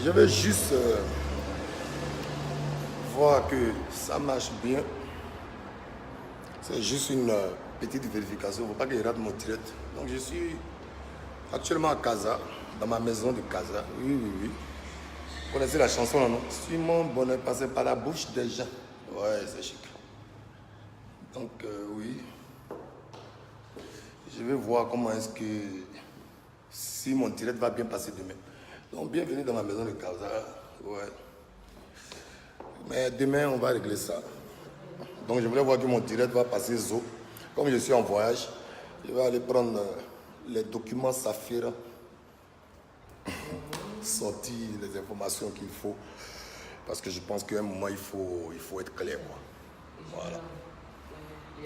Je veux juste voir que ça marche bien. C'est juste une petite vérification. Il ne faut pas que je rate mon direct. Donc je suis actuellement à Casa, dans ma maison de Casa. Oui, oui, oui. Vous connaissez la chanson là, non? Si mon bonheur passait par la bouche des gens. Ouais, c'est chic. Donc oui. Je vais voir comment est-ce que... Si mon direct va bien passer demain. Donc bienvenue dans ma maison de Casa. Ouais. Mais demain, on va régler ça. Donc je voulais voir que mon direct va passer zo. Comme je suis en voyage, je vais aller prendre les documents Saphira, sortir les informations qu'il faut. Parce que je pense qu'à un moment, il faut être clair. Quoi. Voilà.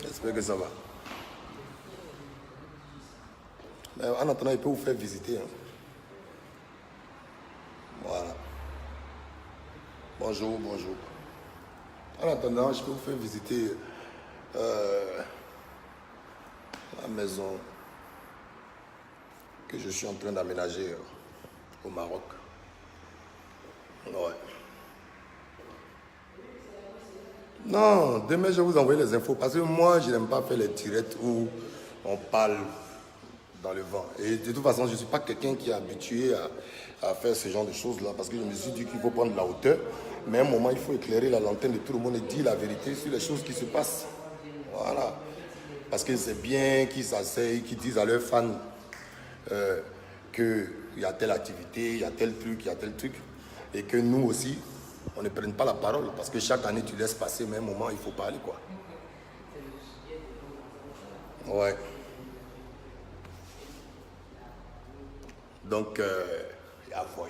J'espère que ça va. Mais en attendant, il peut vous faire visiter. Hein. Voilà. Bonjour, bonjour. En attendant, je peux vous faire visiter la maison que je suis en train d'aménager au Maroc. Ouais. Non, demain je vais vous envoyer les infos parce que moi je n'aime pas faire les directs où on parle dans le vent. Et de toute façon, je ne suis pas quelqu'un qui est habitué à faire ce genre de choses-là parce que je me suis dit qu'il faut prendre la hauteur. Mais à un moment, il faut éclairer la lanterne de tout le monde et dire la vérité sur les choses qui se passent. Voilà. Parce que c'est bien qu'ils s'asseyent, qu'ils disent à leurs fans qu'il y a telle activité, il y a tel truc, il y a tel truc. Et que nous aussi, on ne prenne pas la parole. Parce que chaque année, tu laisses passer, mais à un moment, il faut parler, quoi. Ouais. Donc, il y a voix.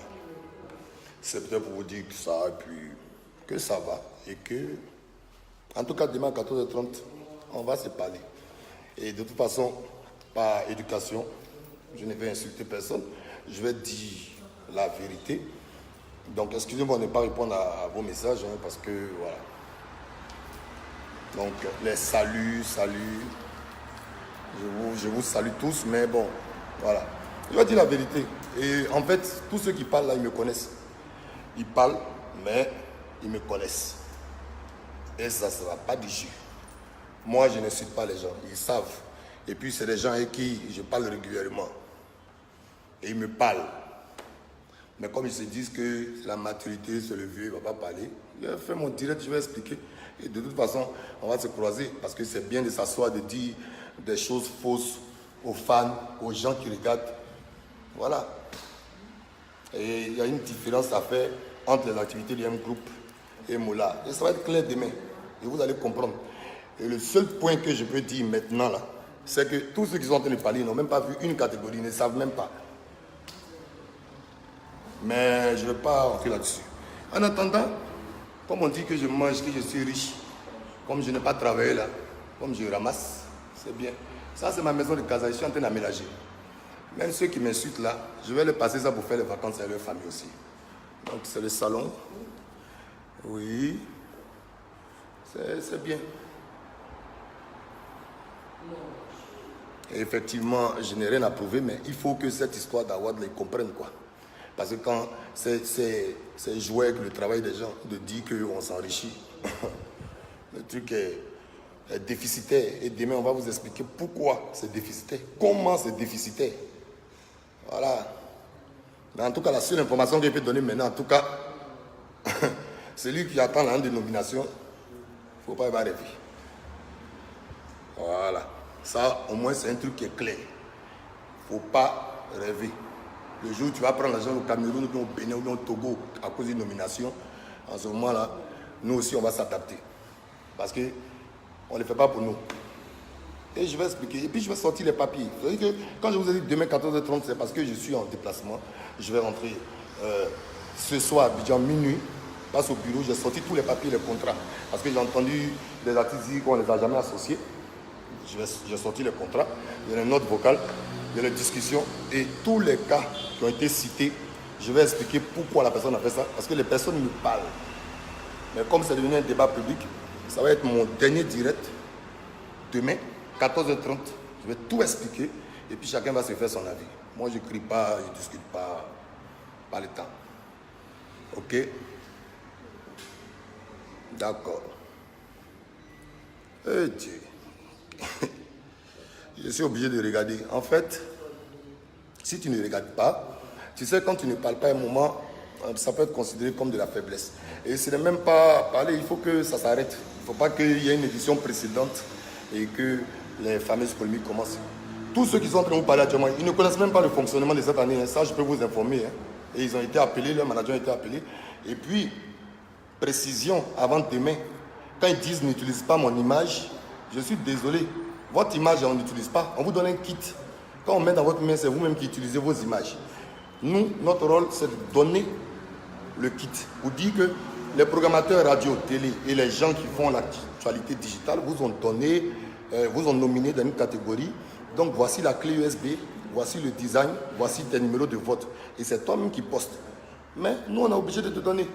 C'est peut-être pour vous dire que ça, et puis que ça va. Et que, en tout cas, demain à 14h30, on va se parler. Et de toute façon, par éducation, je ne vais insulter personne. Je vais dire la vérité. Donc, excusez-moi de ne pas répondre à vos messages, hein, parce que, voilà. Donc, les saluts. Je vous salue tous, mais bon, voilà. Je vais dire la vérité. Et en fait, tous ceux qui parlent là, ils me connaissent. Ils parlent, mais ils me connaissent. Et ça ne sera pas du jeu. Moi, je n'insulte pas les gens. Ils savent. Et puis, c'est des gens avec qui je parle régulièrement. Et ils me parlent. Mais comme ils se disent que la maturité, c'est le vieux, il ne va pas parler, je vais faire mon direct, je vais expliquer. Et de toute façon, on va se croiser. Parce que c'est bien de s'asseoir, de dire des choses fausses aux fans, aux gens qui regardent. Voilà. Et il y a une différence à faire entre les activités de M Group et Moula. Et ça va être clair demain. Et vous allez comprendre. Et le seul point que je peux dire maintenant, là, c'est que tous ceux qui sont en train de parler n'ont même pas vu une catégorie, ils ne savent même pas. Mais je ne vais pas rentrer là-dessus. En attendant, comme on dit que je mange, que je suis riche, comme je n'ai pas travaillé là, comme je ramasse, c'est bien. Ça, c'est ma maison de Casa, je suis en train d'aménager. Même ceux qui m'insultent là, je vais les passer ça pour faire les vacances avec leur famille aussi. Donc c'est le salon. Oui. C'est bien. Et effectivement, je n'ai rien à prouver, mais il faut que cette histoire d'Awad les comprenne, quoi. Parce que quand c'est jouer avec le travail des gens, de dire qu'on s'enrichit, le truc est déficitaire. Et demain, on va vous expliquer pourquoi c'est déficitaire, comment c'est déficitaire. Voilà. Mais en tout cas, la seule information que je peux donner maintenant, en tout cas, celui qui attend la dénomination, il ne faut pas y avoir rêver. Voilà. Ça, au moins, c'est un truc qui est clair. Il ne faut pas rêver. Le jour où tu vas prendre l'argent au Cameroun, ou bien au Bénin, ou bien au Togo, à cause d'une nomination, en ce moment-là, nous aussi, on va s'adapter. Parce qu'on ne le fait pas pour nous. Et je vais expliquer. Et puis, je vais sortir les papiers. Vous savez que quand je vous ai dit demain 14h30, c'est parce que je suis en déplacement. Je vais rentrer ce soir à Abidjan minuit. Passe au bureau, j'ai sorti tous les papiers, les contrats. Parce que j'ai entendu des artistes dire qu'on ne les a jamais associés. J'ai sorti les contrats. Il y a une note vocale. Il y a les discussions. Et tous les cas qui ont été cités, je vais expliquer pourquoi la personne a fait ça. Parce que les personnes me parlent. Mais comme c'est devenu un débat public, ça va être mon dernier direct. Demain, 14h30, je vais tout expliquer. Et puis chacun va se faire son avis. Moi, je ne crie pas, je ne discute pas. Pas le temps. Ok. D'accord. Eh Dieu. Je suis obligé de regarder. En fait, si tu ne regardes pas, tu sais, quand tu ne parles pas à un moment, ça peut être considéré comme de la faiblesse. Et ce n'est même pas parler, il faut que ça s'arrête. Il ne faut pas qu'il y ait une édition précédente et que les fameuses polémiques commencent. Tous ceux qui sont en train de vous parler actuellement, ils ne connaissent même pas le fonctionnement de cette année. Ça, je peux vous informer. Et ils ont été appelés, leurs managers ont été appelés. Et puis, précision avant demain, quand ils disent n'utilise pas mon image, je suis désolé. Votre image, on n'utilise pas. On vous donne un kit. Quand on met dans votre main, c'est vous-même qui utilisez vos images. Nous, notre rôle, c'est de donner le kit. Vous dire que les programmateurs radio, télé et les gens qui font l'actualité digitale vous ont donné, vous ont nominé dans une catégorie. Donc, voici la clé USB, voici le design, voici tes numéros de vote. Et c'est toi-même qui postes. Mais nous, on est obligé de te donner.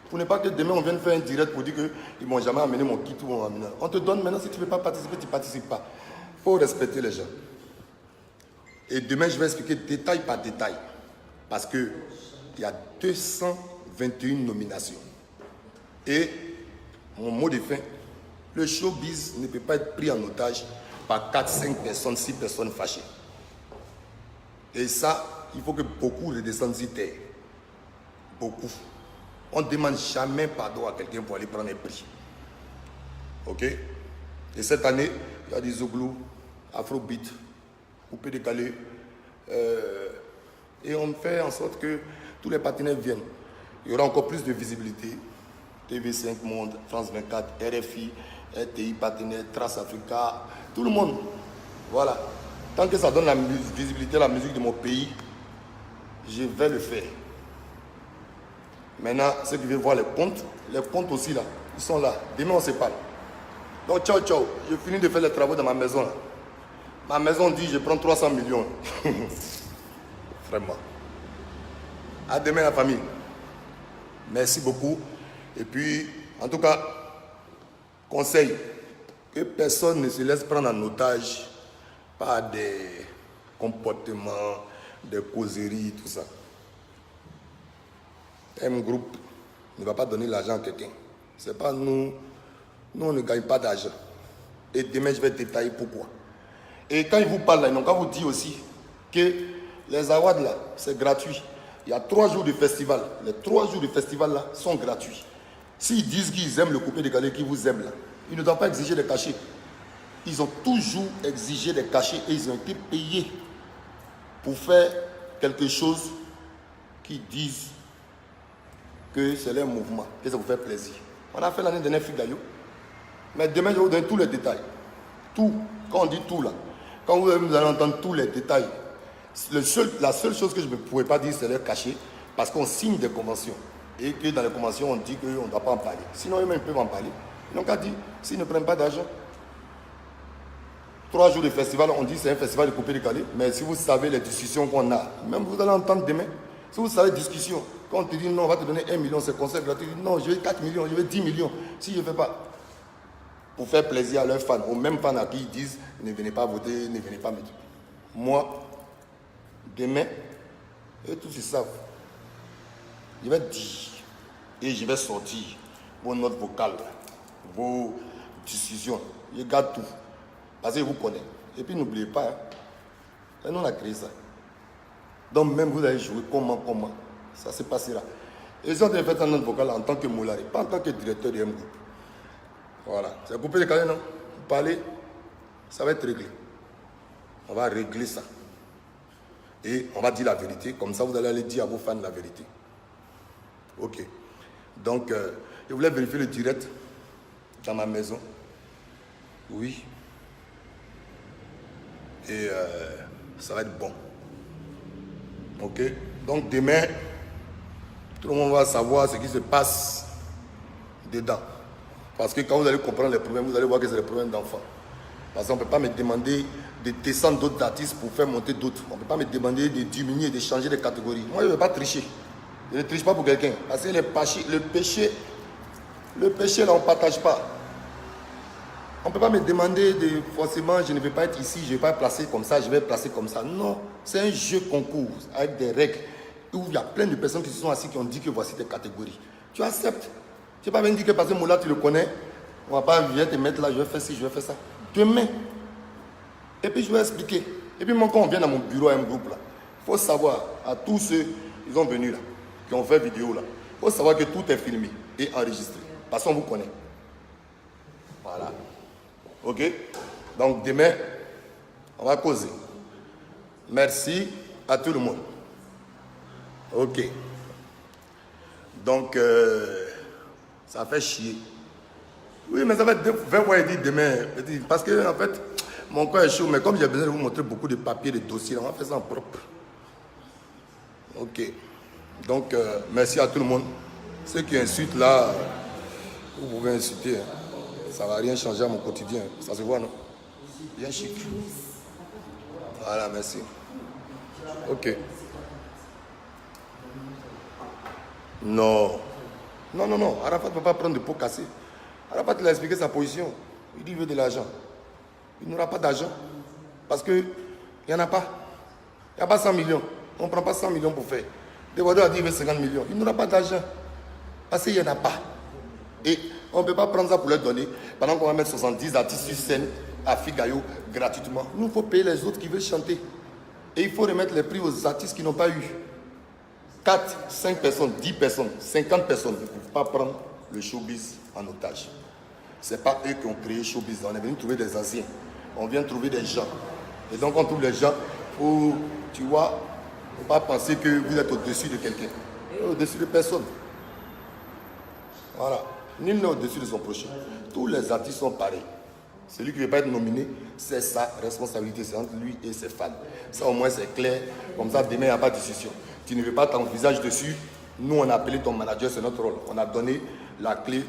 Pour ne pas que demain, on vienne faire un direct pour dire qu'ils ne m'ont jamais amené mon kit ou on te donne maintenant. Si tu ne veux pas participer, tu ne participes pas. Il faut respecter les gens. Et demain, je vais expliquer détail par détail. Parce qu'il y a 221 nominations. Et mon mot de fin, le showbiz ne peut pas être pris en otage par 4, 5 personnes, 6 personnes fâchées. Et ça, il faut que beaucoup redescendent sur terre. Beaucoup. On ne demande jamais pardon à quelqu'un pour aller prendre un prix. Ok? Et cette année, il y a des Zouglou, Afrobeat, coupé décalé. Et on fait en sorte que tous les partenaires viennent. Il y aura encore plus de visibilité. TV5 Monde, France 24, RFI, RTI partenaire, Trace Africa, tout le monde. Voilà. Tant que ça donne la visibilité à la musique de mon pays, je vais le faire. Maintenant, ceux qui veulent voir les comptes aussi là, ils sont là. Demain, on se parle. Donc, ciao, ciao. Je finis de faire les travaux dans ma maison là. Ma maison dit, je prends 300 millions. Vraiment. À demain, la famille. Merci beaucoup. Et puis, en tout cas, conseil, que personne ne se laisse prendre en otage par des comportements, des causeries, tout ça. Un groupe ne va pas donner l'argent à quelqu'un. C'est pas nous. Nous, on ne gagne pas d'argent. Et demain, je vais détailler pourquoi. Et quand ils vous parlent là, ils n'ont qu'à vous dire aussi que les awards là, c'est gratuit. Il y a 3 jours de festival. Les 3 jours de festival là sont gratuits. S'ils disent qu'ils aiment le coupé décalé, qu'ils vous aiment là, ils ne doivent pas exiger des cachets. Ils ont toujours exigé des cachets et ils ont été payés pour faire quelque chose qu'ils disent que c'est leur mouvement, que ça vous fait plaisir. On a fait l'année dernière Figayo. Mais demain, je vais vous donner tous les détails. Tout. Quand on dit tout là, quand vous allez entendre tous les détails, la seule chose que je ne pourrais pas dire, c'est leur cachet, parce qu'on signe des conventions. Et que dans les conventions, on dit qu'on ne doit pas en parler. Sinon, eux-mêmes peuvent en parler. Ils n'ont qu'à dire, s'ils ne prennent pas d'argent. 3 jours de festival, on dit c'est un festival de coupé décalé. Mais si vous savez les discussions qu'on a, même vous allez entendre demain, si vous savez les discussions, quand on te dit non, on va te donner 1 million, c'est concert gratuit, non, je veux 4 millions, je veux 10 millions. Si je ne fais pas, pour faire plaisir à leurs fans, aux mêmes fans à qui ils disent ne venez pas voter, ne venez pas me dire. Moi, demain, eux tous ils savent. Je vais dire et je vais sortir vos notes vocales, vos discussions. Je garde tout. Parce que je vous connais. Et puis n'oubliez pas, nous on a créé ça. Donc même vous allez jouer comment, ça se passera. Et ça, on devait faire un note vocale en tant que Moulari, pas en tant que directeur de M Group. Voilà. C'est coupé de carré, non? Vous parlez, ça va être réglé. On va régler ça. Et on va dire la vérité. Comme ça, vous allez aller dire à vos fans la vérité. Ok. Donc, je voulais vérifier le direct dans ma maison. Oui. Et ça va être bon. Ok. Donc, demain, tout le monde va savoir ce qui se passe dedans. Parce que quand vous allez comprendre les problèmes, vous allez voir que c'est des problèmes d'enfants. Parce qu'on ne peut pas me demander de descendre d'autres artistes pour faire monter d'autres. On ne peut pas me demander de diminuer, de changer de catégorie. Moi, je ne vais pas tricher. Je ne triche pas pour quelqu'un. Parce que le péché, là, on ne partage pas. On ne peut pas me demander de forcément, je ne vais pas être ici, je ne vais pas placer comme ça, je vais placer comme ça. Non, c'est un jeu concours avec des règles où il y a plein de personnes qui se sont assises qui ont dit que voici tes catégories. Tu acceptes. Tu n'es pas venu dire que parce que Moula, tu le connais, on ne va pas venir te mettre là, je vais faire ci, je vais faire ça. Tu mets. Et puis je vais expliquer. Et puis moi, quand on vient dans mon bureau à un groupe là, il faut savoir, à tous ceux qui sont venus là, qui ont fait vidéo là, il faut savoir que tout est filmé et enregistré. Parce qu'on vous connaît. Voilà. Ok? Donc demain, on va causer. Merci à tout le monde. Ok. Donc, ça fait chier. Oui, mais ça va être 20 mois et dit demain. Parce que, en fait, mon corps est chaud, mais comme j'ai besoin de vous montrer beaucoup de papiers, de dossiers, on va faire ça en propre. Ok. Donc, merci à tout le monde. Ceux qui insultent là, vous pouvez insulter. Hein. Ça ne va rien changer à mon quotidien. Ça se voit, non? Bien chic. Voilà, merci. Ok. Non. Non, non, non. Arafat ne peut pas prendre de pot cassé. Arafat il a expliqué sa position. Il dit qu'il veut de l'argent. Il n'aura pas d'argent. Parce qu'il n'y en a pas. Il n'y a pas 100 millions. On ne prend pas 100 millions pour faire. Dewadou a dit qu'il veut 50 millions. Il n'aura pas d'argent. Parce qu'il n'y en a pas. Et on ne peut pas prendre ça pour leur donner. Pendant qu'on va mettre 70 artistes sur scène à Figayo gratuitement. Nous, il faut payer les autres qui veulent chanter. Et il faut remettre les prix aux artistes qui n'ont pas eu. 4, 5 personnes, 10 personnes, 50 personnes ne peuvent pas prendre le showbiz en otage. Ce n'est pas eux qui ont créé showbiz. On est venu trouver des anciens. On vient trouver des gens. Et donc on trouve les gens où, tu vois, il ne faut pas penser que vous êtes au-dessus de quelqu'un. Au-dessus de personne. Voilà. Nul n'est au-dessus de son prochain. Tous les artistes sont pareils. Celui qui ne veut pas être nominé, c'est sa responsabilité. C'est entre lui et ses fans. Ça au moins c'est clair. Comme ça, demain, il n'y a pas de discussion. Tu ne veux pas ton visage dessus. Nous, on a appelé ton manager, c'est notre rôle. On a donné la clé.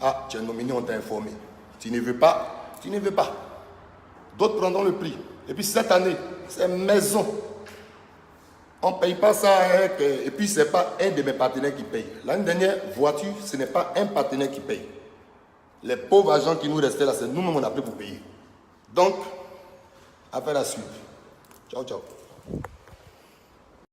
Ah, tu es nominé, on t'a informé. Tu ne veux pas, tu ne veux pas. D'autres prendront le prix. Et puis cette année, c'est maison. On ne paye pas ça. Et puis, ce n'est pas un de mes partenaires qui paye. L'année dernière, voiture, ce n'est pas un partenaire qui paye. Les pauvres agents qui nous restaient là, c'est nous-mêmes on a pris pour payer. Donc, affaire à suivre. Ciao, ciao.